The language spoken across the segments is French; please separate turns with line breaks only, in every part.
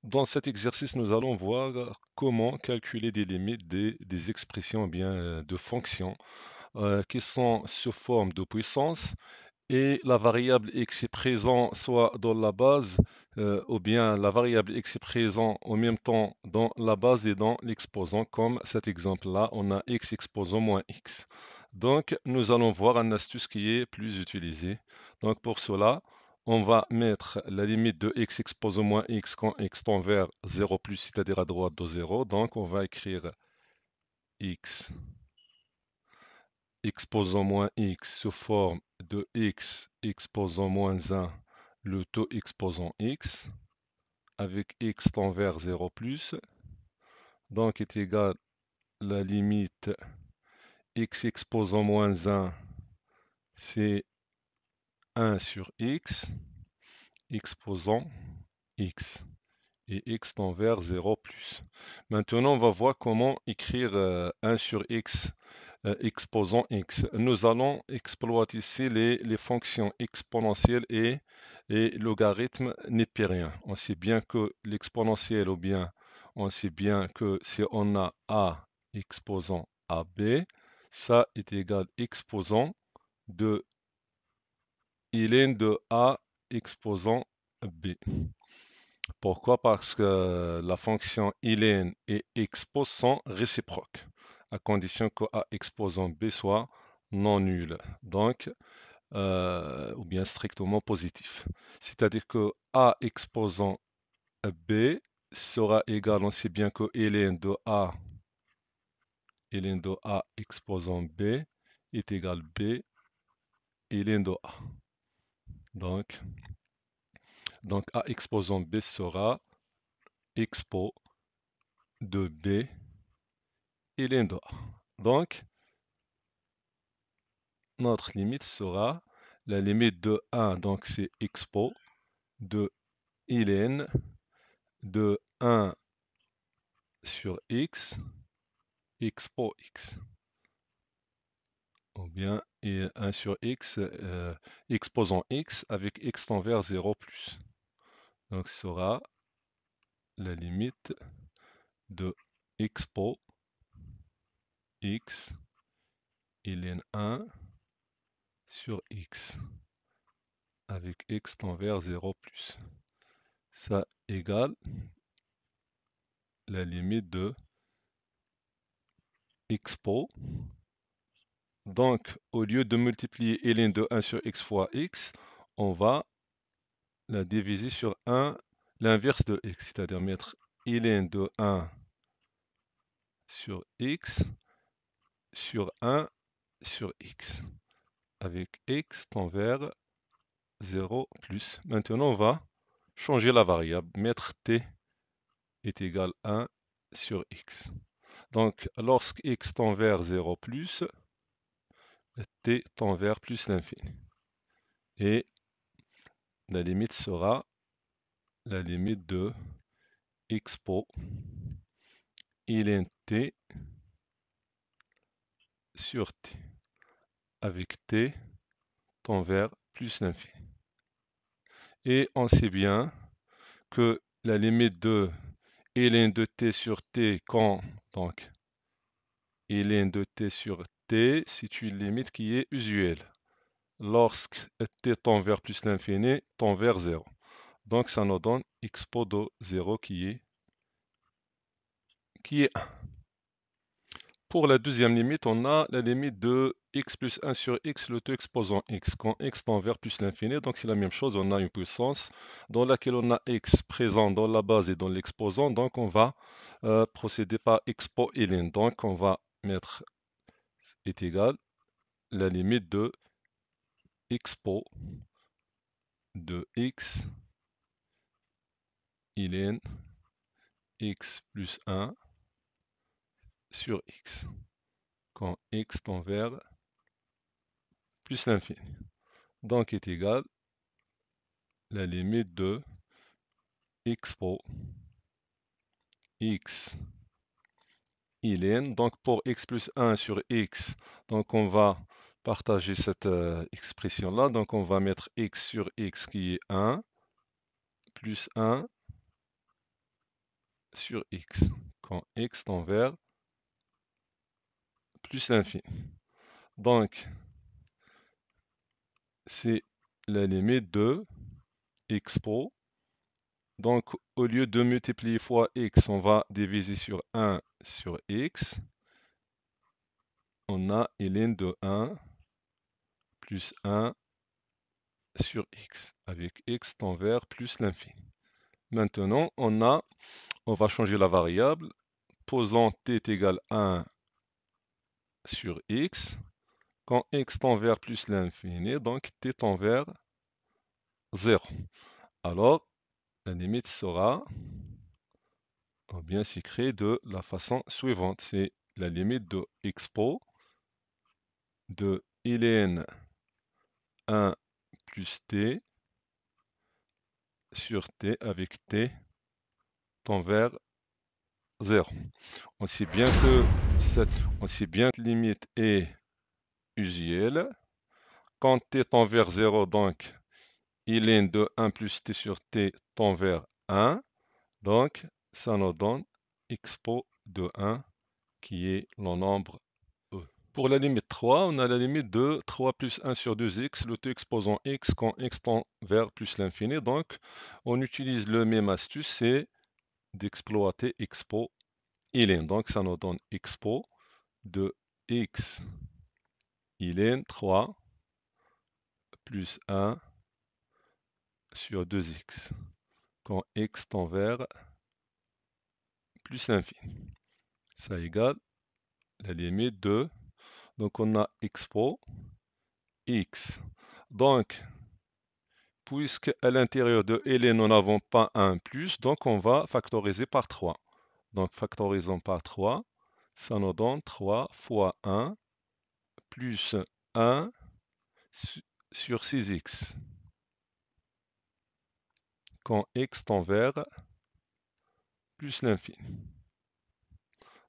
Dans cet exercice, nous allons voir comment calculer des limites des expressions bien de fonctions qui sont sous forme de puissance et la variable x est présent soit dans la base ou bien la variable x est présent en même temps dans la base et dans l'exposant comme cet exemple-là, on a x exposant moins x. Donc, nous allons voir une astuce qui est plus utilisée. Donc, pour cela, on va mettre la limite de x exposant moins x quand x tend vers 0 plus, c'est-à-dire à droite de 0. Donc, on va écrire x exposant moins x sous forme de x exposant moins 1, le taux exposant x, avec x tend vers 0 plus, donc est égal la limite x exposant moins 1, c'est 1 sur x, exposant x, et x tend vers 0 plus. Maintenant, on va voir comment écrire 1 sur x exposant x. Nous allons exploiter ici les fonctions exponentielles et logarithme népérien. On sait bien que l'exponentielle, ou bien on sait bien que si on a a exposant à b, ça est égal exposant de ln de a exposant b. Pourquoi? Parce que la fonction ln et expo sont réciproques, à condition que a exposant b soit non nul, donc, ou bien strictement positif. C'est-à-dire que a exposant b sera égal, on sait bien que ln de a exposant b est égal b ln de a. Donc a exposant b sera expo de b ln de a. Donc, notre limite sera la limite de 1, donc c'est expo, de ln de 1 sur x, expo x. Ou bien 1 sur x, exposant x avec x tend vers 0 plus. Donc ce sera la limite de expo x ln 1 sur x avec x tend vers 0 plus. Ça égale la limite de expo. Donc, au lieu de multiplier ln de 1 sur x fois x, on va la diviser sur 1, l'inverse de x, c'est-à-dire mettre ln de 1 sur x sur 1 sur x, avec x tend vers 0 plus. Maintenant, on va changer la variable, mettre t est égal à 1 sur x. Donc, lorsque x tend vers 0 plus, t tend vers plus l'infini. Et la limite sera la limite de expo ln t sur t, avec t tend vers plus l'infini. Et on sait bien que la limite de ln de t sur t quand, donc, ln de t sur t, c'est une limite qui est usuelle. Lorsque t tend vers plus l'infini, tend vers 0. Donc ça nous donne expo de 0 qui est 1. Pour la deuxième limite, on a la limite de x plus 1 sur x, le taux exposant x, quand x tend vers plus l'infini. Donc c'est la même chose, on a une puissance dans laquelle on a x présent dans la base et dans l'exposant. Donc on va procéder par expo ln. Donc on va mettre est égal la limite de expo de x ln x plus 1 sur x, quand x tend vers plus l'infini. Donc est égal la limite de expo x ln. Donc pour x plus 1 sur x, donc on va partager cette expression-là. Donc on va mettre x sur x qui est 1, plus 1 sur x, quand x tend vers plus l'infini. Donc, c'est la limite de expo. Donc, au lieu de multiplier fois x, on va diviser sur 1 sur x. On a ln de 1 plus 1 sur x, avec x tend vers plus l'infini. Maintenant, on va changer la variable. Posons t est égal à 1 sur x. Quand x tend vers plus l'infini, donc t tend vers 0. Alors, la limite sera, ou bien s'écrit de la façon suivante. C'est la limite de expo de ln 1 plus t sur t avec t tend vers 0. On sait bien que cette limite est usuelle. Quand t tend vers 0, donc ln de 1 plus t sur t tend vers 1. Donc, ça nous donne expo de 1 qui est le nombre E. Pour la limite 3, on a la limite de 3 plus 1 sur 2x, le tout exposant x quand x tend vers plus l'infini. Donc, on utilise le même astuce, c'est d'exploiter expo ln. Donc, ça nous donne expo de x ln 3 plus 1 sur 2x quand x tend vers plus l'infini. Ça égale la limite de, donc on a expo x. Donc, puisque à l'intérieur de ln, nous n'avons pas un plus, donc on va factoriser par 3. Donc, factorisons par 3, ça nous donne 3 fois 1 plus 1 sur 6x. Quand x tend vers plus l'infini.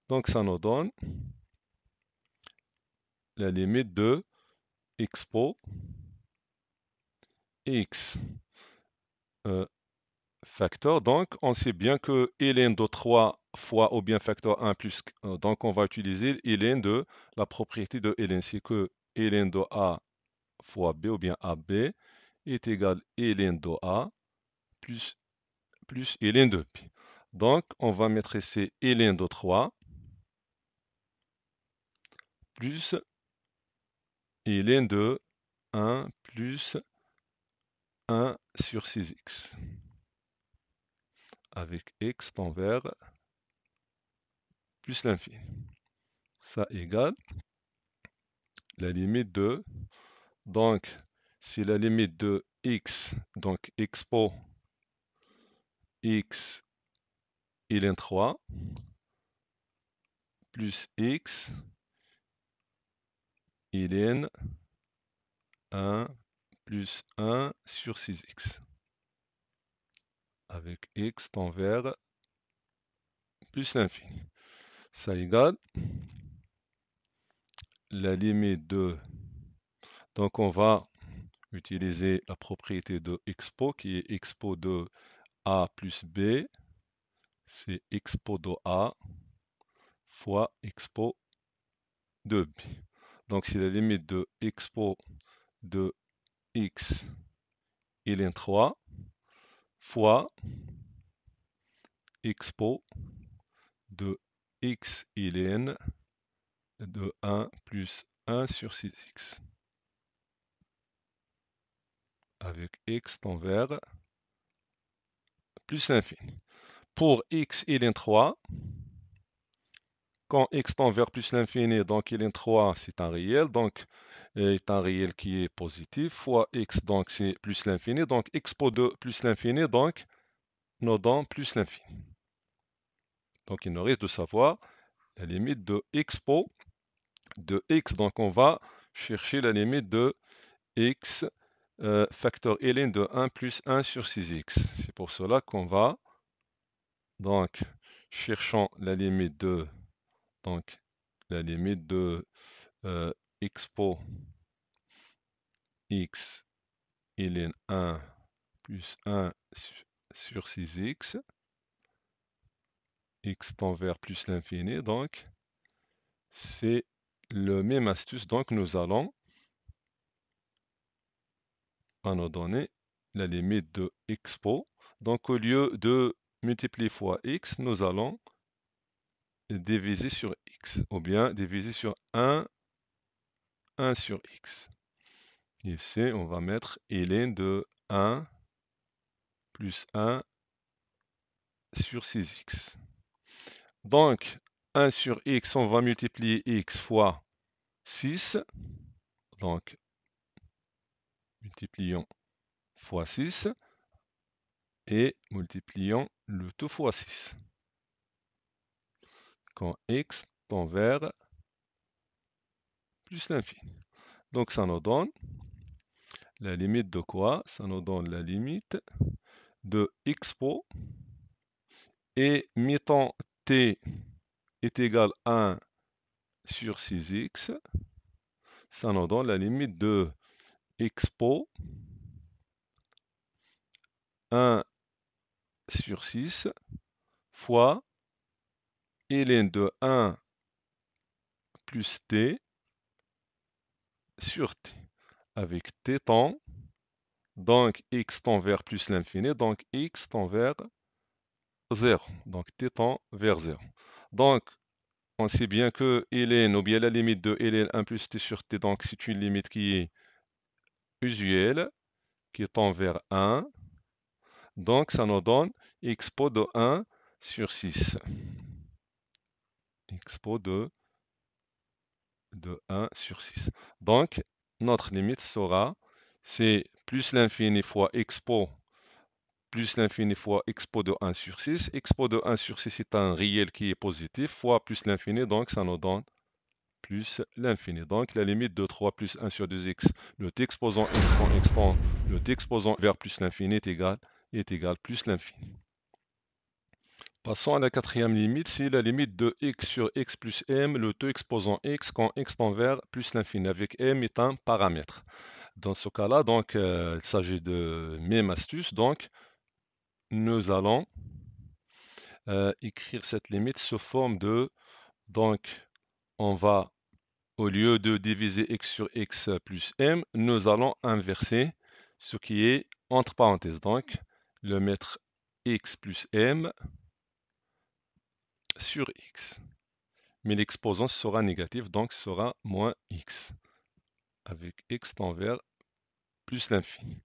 Donc, ça nous donne la limite de expo x facteur. Donc, on sait bien que ln de 3 fois ou bien facteur 1 plus, donc on va utiliser ln de la propriété de ln, c'est que ln de a fois b ou bien ab est égal à ln de a plus ln de b. Donc, on va mettre ici ln de 3 plus ln de 1 plus 1 sur 6x avec x tend vers plus l'infini. Ça égale la limite de, donc c'est la limite de x, donc expo x ln 3 plus x ln 1 plus 1 sur 6x avec x tend vers plus l'infini. Ça égale la limite de, donc on va utiliser la propriété de expo qui est expo de a plus b, c'est expo de a fois expo de b. Donc c'est la limite de expo de x ln 3 fois expo de x ln de 1 plus 1 sur 6x avec x tend vers plus l'infini. Pour x ln 3, quand x tend vers plus l'infini, donc ln 3 c'est un réel, donc est un réel qui est positif, fois x, donc c'est plus l'infini, donc expo de plus l'infini, donc nous donne plus l'infini. Donc il nous reste de savoir la limite de expo de x, donc on va chercher la limite de x facteur ln de 1 plus 1 sur 6x. C'est pour cela qu'on va, donc, cherchant la limite de, donc, la limite de expo x ln 1 plus 1 sur 6x x tend vers plus l'infini, donc c'est le même astuce. Donc nous allons nous donner la limite de expo. Donc au lieu de multiplier fois x, nous allons diviser sur x, ou bien diviser sur 1 sur x. Ici, on va mettre ln de 1 plus 1 sur 6x. Donc, 1 sur x, on va multiplier x fois 6. Donc, multiplions fois 6 et multiplions le tout fois 6. Quand x tend vers plus l'infini. Donc, ça nous donne la limite de quoi? Ça nous donne la limite de expo. Et mettons t est égal à 1 sur 6x, ça nous donne la limite de expo 1 sur 6 fois ln de 1 plus t sur t, avec t tend, donc x tend vers plus l'infini, donc x tend vers 0, donc t tend vers 0. Donc, on sait bien que ln, ou bien la limite de ln 1 plus t sur t, donc c'est une limite qui est usuelle, qui tend vers 1. Donc, ça nous donne expo de 1 sur 6. Expo de 1 sur 6. Donc, notre limite sera, c'est plus l'infini fois expo, plus l'infini fois expo de 1 sur 6. Expo de 1 sur 6 est un réel qui est positif, fois plus l'infini, donc ça nous donne plus l'infini. Donc, la limite de 3 plus 1 sur 2x, le t exposant x tend, le t exposant vers plus l'infini est égal plus l'infini. Passons à la quatrième limite, c'est la limite de x sur x plus m, le tout exposant x quand x tend vers plus l'infini, avec m est un paramètre. Dans ce cas-là, donc, il s'agit de même astuce, donc nous allons écrire cette limite sous forme de, donc on va, au lieu de diviser x sur x plus m, nous allons inverser ce qui est entre parenthèses, donc le mettre x plus m sur x. Mais l'exposant sera négatif, donc sera moins x, avec x tend vers plus l'infini.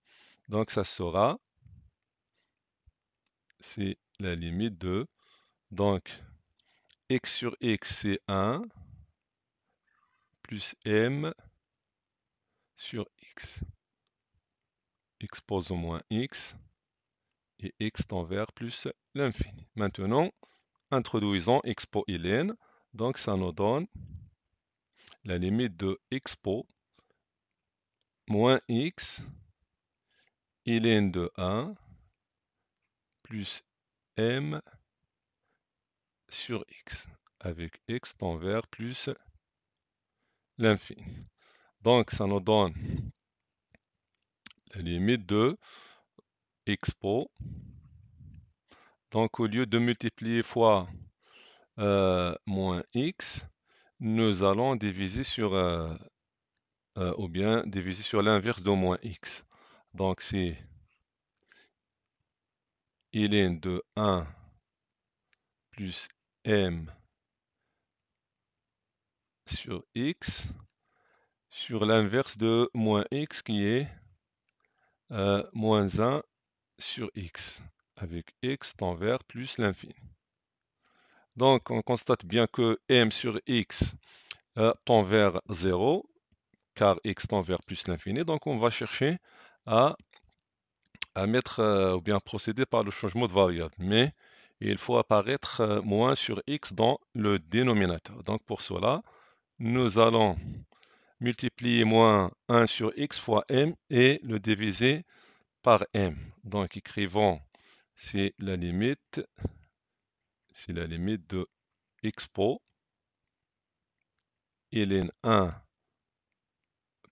Donc ça sera, c'est la limite de, donc x sur x c'est 1, plus m sur x. Exposant moins x, et x tend vers plus l'infini. Maintenant, introduisons expo ln, donc ça nous donne la limite de expo moins x ln de 1 plus m sur x, avec x tend vers plus l'infini. Donc ça nous donne la limite de expo. Donc au lieu de multiplier fois moins x, nous allons diviser sur, ou bien diviser sur l'inverse de moins x. Donc c'est ln de 1 plus m sur x sur l'inverse de moins x qui est moins 1 sur x, avec x tend vers plus l'infini. Donc on constate bien que m sur x tend vers 0, car x tend vers plus l'infini. Donc on va chercher à mettre, ou bien procéder par le changement de variable. Mais il faut apparaître moins sur x dans le dénominateur. Donc pour cela, nous allons multiplier moins 1 sur x fois m et le diviser par m. Donc écrivons, c'est la limite de expo ln 1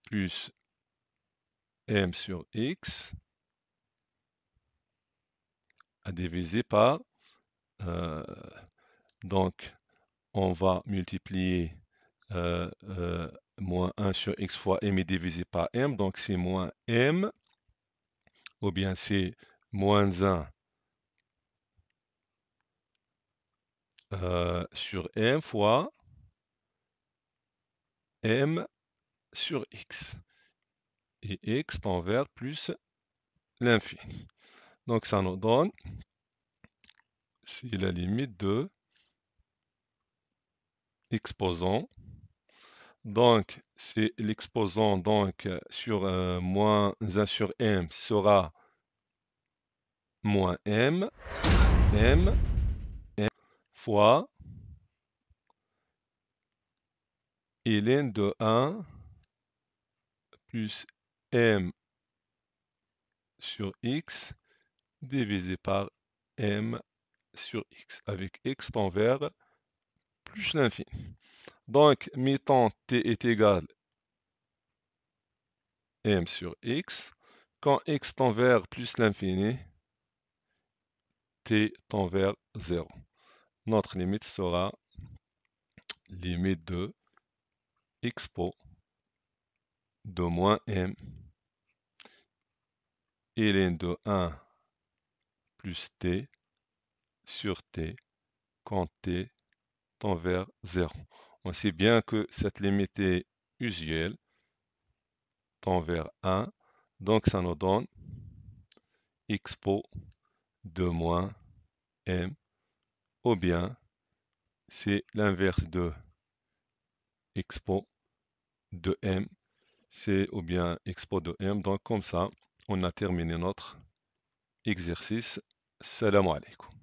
plus m sur x à diviser par Donc, on va multiplier moins 1 sur x fois m est divisé par m. Donc, c'est moins m, ou bien c'est moins 1 sur m fois m sur x. Et x tend vers plus l'infini. Donc, ça nous donne, c'est la limite de exposant. Donc, c'est l'exposant donc sur moins 1 sur m sera moins m fois ln de 1 plus m sur x divisé par m sur x, avec x tend vers plus l'infini. Donc, mettons t est égal à m sur x, quand x tend vers plus l'infini, t tend vers 0. Notre limite sera limite de expo de moins m ln de 1 plus t sur t quand t tend vers 0. On sait bien que cette limite est usuelle, tend vers 1, donc ça nous donne expo de moins m, ou bien c'est l'inverse de expo de m, c'est ou bien expo de m. Donc comme ça, on a terminé notre exercice. Salam alaikum.